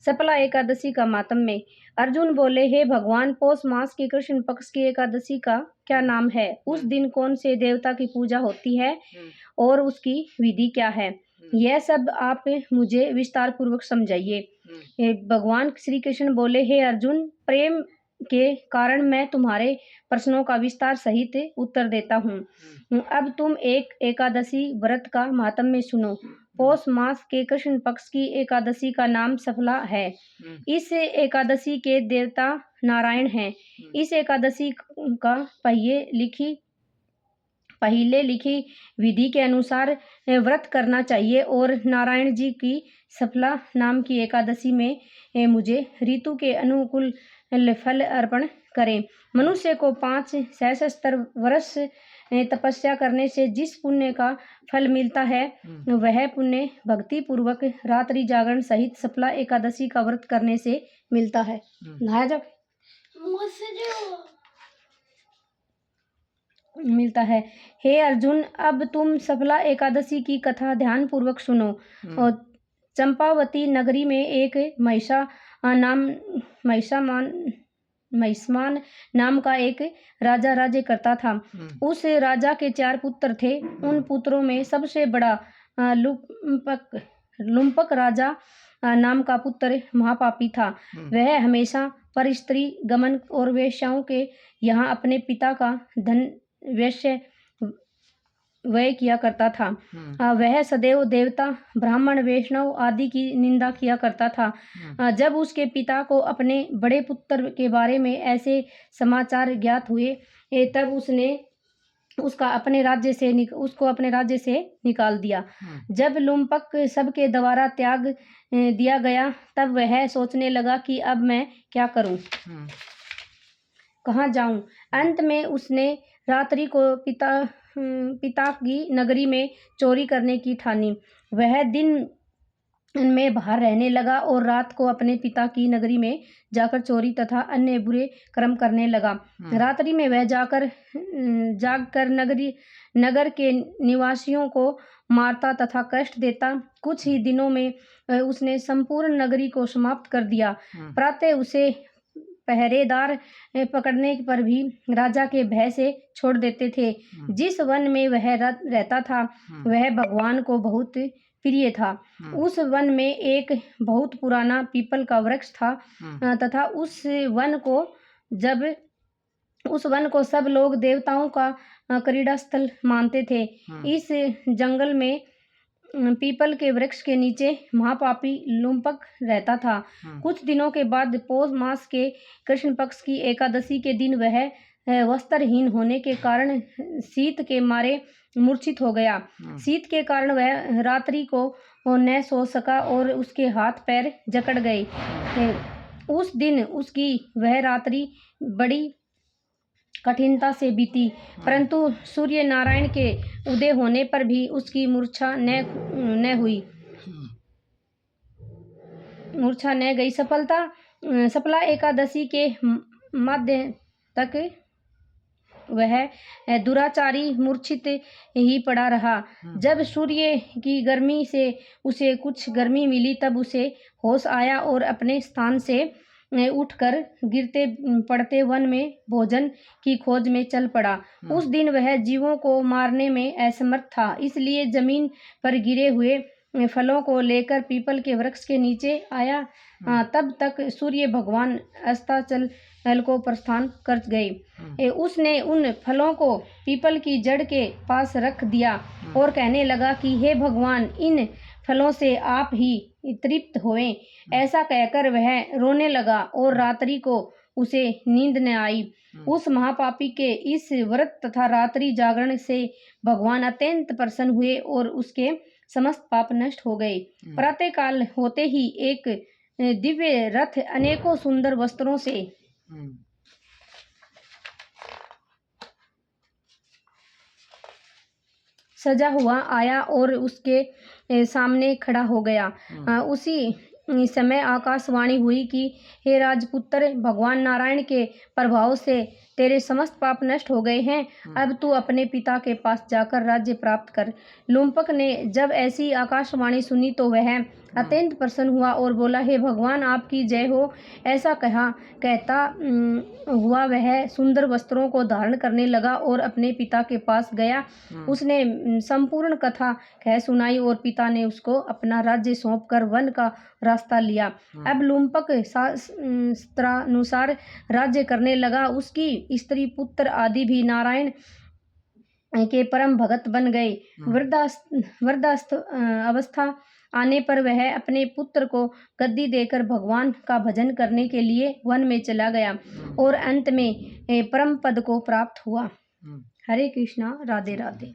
सफला एकादशी का मातम्य। अर्जुन बोले, हे भगवान, पौष मास की कृष्ण पक्ष की एकादशी का क्या नाम है? उस दिन कौन से देवता की पूजा होती है और उसकी विधि क्या है? यह सब आप मुझे विस्तार पूर्वक समझाइए। भगवान श्री कृष्ण बोले, हे अर्जुन, प्रेम के कारण मैं तुम्हारे प्रश्नों का विस्तार सहित उत्तर देता हूँ। अब तुम एक एकादशी व्रत का मातम्य सुनो। पौष मास के कृष्ण पक्ष की एकादशी का नाम सफला है। इस एकादशी के देवता नारायण हैं। इस एकादशी का पहले लिखी विधि के अनुसार व्रत करना चाहिए और नारायण जी की सफला नाम की एकादशी में मुझे ऋतु के अनुकूल फल अर्पण करें। मनुष्य को 5 सहस्त्र वर्ष तपस्या करने से जिस पुण्य का फल मिलता है, वह पुण्य भक्ति पूर्वक रात्रि जागरण सहित सफला एकादशी का व्रत करने से मिलता है। नहाया जा मिलता है। हे अर्जुन, अब तुम सफला एकादशी की कथा ध्यान पूर्वक सुनो। और चंपावती नगरी में एक महिष्मान नाम का एक राजा राज्य करता था। उस राजा के 4 पुत्र थे। उन पुत्रों में सबसे बड़ा लुम्पक राजा नाम का पुत्र महापापी था। वह हमेशा पर स्त्री गमन और वेश्याओं के यहाँ अपने पिता का धन वैश्य व्यय किया करता था। वह सदैव देवता, ब्राह्मण, वैष्णव आदि की निंदा किया करता था। जब उसके पिता को अपने बड़े पुत्र के बारे में ऐसे समाचार ज्ञात हुए, तब उसको अपने राज्य से निकाल दिया। जब लुम्पक सबके द्वारा त्याग दिया गया, तब वह सोचने लगा कि अब मैं क्या करूं, कहाँ जाऊं। अंत में उसने रात्रि को पिता की नगरी में चोरी करने की ठानी। वह दिन में बाहर रहने लगा और रात को अपने पिता की नगरी में जाकर चोरी तथा अन्य बुरे कर्म करने लगा। रात्रि में वह जागकर नगर के निवासियों को मारता तथा कष्ट देता। कुछ ही दिनों में उसने संपूर्ण नगरी को समाप्त कर दिया। प्रातः उसे पहरेदार पकड़ने पर भी राजा के भय से छोड़ देते थे। जिस वन में वह रहता था, वह भगवान को बहुत प्रिय था। उस वन में एक बहुत पुराना पीपल का वृक्ष था तथा उस वन को सब लोग देवताओं का क्रीड़ा स्थल मानते थे। इस जंगल में पीपल के वृक्ष के नीचे महापापी लुम्पक रहता था। कुछ दिनों के बाद पौष मास के कृष्ण पक्ष की एकादशी के दिन वह वस्त्रहीन होने के कारण शीत के मारे मूर्छित हो गया। शीत के कारण वह रात्रि को न सो सका और उसके हाथ पैर जकड़ गए। उस दिन उसकी वह रात्रि बड़ी कठिनता से बीती, परंतु सूर्य नारायण के उदय होने पर भी उसकी मूर्छा न गई। सफला एकादशी के मध्य तक वह दुराचारी मूर्छित ही पड़ा रहा। जब सूर्य की गर्मी से उसे कुछ गर्मी मिली, तब उसे होश आया और अपने स्थान से उठकर गिरते पड़ते वन में भोजन की खोज में चल पड़ा। उस दिन वह जीवों को मारने में असमर्थ था, इसलिए जमीन पर गिरे हुए फलों को लेकर पीपल के वृक्ष के नीचे आया। तब तक सूर्य भगवान अस्ताचल को प्रस्थान कर गए। उसने उन फलों को पीपल की जड़ के पास रख दिया और कहने लगा कि हे भगवान, इन फलों से आप ही तृप्त होएं। ऐसा कहकर वह रोने लगा और रात्रि को उसे नींद न आई। उस महापापी के इस व्रत तथा रात्रि जागरण से भगवान अत्यंत प्रसन्न हुए और उसके समस्त पाप नष्ट हो गए। प्रातः काल होते ही एक दिव्य रथ अनेकों सुंदर वस्त्रों से सजा हुआ आया और उसके सामने खड़ा हो गया। उसी समय आकाशवाणी हुई कि हे राजपुत्र, भगवान नारायण के प्रभाव से तेरे समस्त पाप नष्ट हो गए हैं। अब तू अपने पिता के पास जाकर राज्य प्राप्त कर। लुम्पक ने जब ऐसी आकाशवाणी सुनी तो वह अत्यंत प्रसन्न हुआ और बोला, हे भगवान, आपकी जय हो। ऐसा कहता हुआ वह सुंदर वस्त्रों को धारण करने लगा और अपने पिता के पास गया। उसने संपूर्ण कथा कह सुनाई और पिता ने उसको अपना राज्य सौंपकर वन का रास्ता लिया। अब लुम्पक शास्त्रानुसार राज्य करने लगा। उसकी स्त्री पुत्र आदि भी नारायण के परम भगत बन गए। वृद्धास्थ अवस्था आने पर वह अपने पुत्र को गद्दी देकर भगवान का भजन करने के लिए वन में चला गया और अंत में परम पद को प्राप्त हुआ। हरे कृष्णा, राधे राधे।